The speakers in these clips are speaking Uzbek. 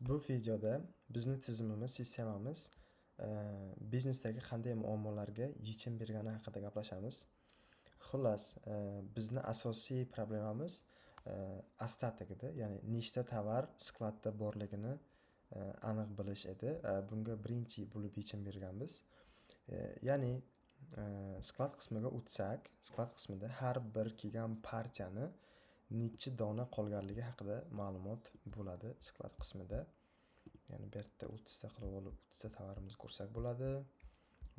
Bu videoda bizni tizimimiz, sistemamiz biznesdagi qanday muammolarga yechim bergani haqida gaplashamiz. Xullas, bizni asosiy problemamiz astatik edi, ya'ni nechta tovar skladda borligini aniq bilish edi. Bunga birinchi bo'lib yechim berganmiz. Ya'ni sklad qismiga o'tsak, sklad qismida har bir kelgan partiyani necha dona qolganligi haqida ma'lumot bo'ladi sklad qismida. Ya'ni bu yerda 30 ta qilib olib 30 ta tovarimizni ko'rsak bo'ladi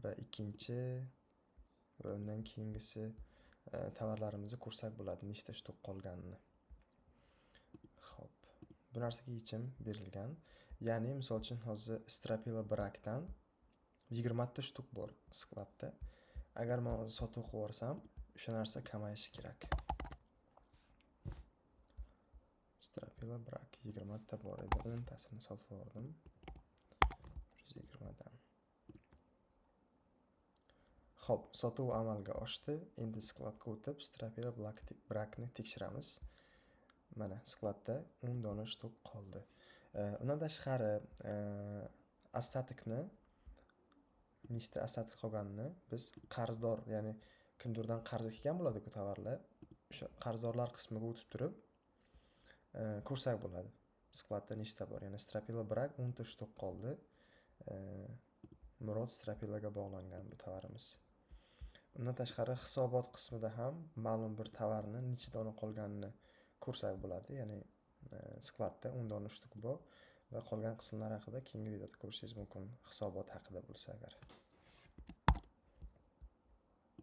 va ikkinchi va undan keyingisi tovarlarimizni ko'rsak bo'ladi, nechta shtuk qolganini. Xo'p, bu narsaga yechim berilgan. Ya'ni misol uchun hozir Strapila Brakdan 20 ta shtuk bor skladda. Agar men sotib qo'yib yuborsam, o'sha narsa kamayishi kerak. Strapila Brak 20 ta bor edi. 10 tasini sotib yubordim. 120 dan. Xo'p, sotuv amalga oshdi. Endi skladga o'tib Strapila Brakni tekshiramiz. Mana skladda 10 dona shtuk qoldi. Undan tashqari astatikni nechta astatik qolganini biz qarzdor, ya'ni kimdirdan qarz kelgan bo'ladi-ku tovarlar. O'sha qarzdorlar qismiga o'tib turib ko'rsak bo'ladi. Skladda nechta bor? Ya'ni Strapila Brak 10 ta shtuk qoldi. Murod Strapilaga bog'langan bu tovarimiz. Undan tashqari hisobot qismida ham ma'lum bir tovarni necha dona qolganini ko'rsak bo'ladi. Ya'ni skladda 10 dona shtuk bor va qolgan qismlar haqida keyingi videoda ko'rishingiz mumkin, hisobot haqida bo'lsa agar.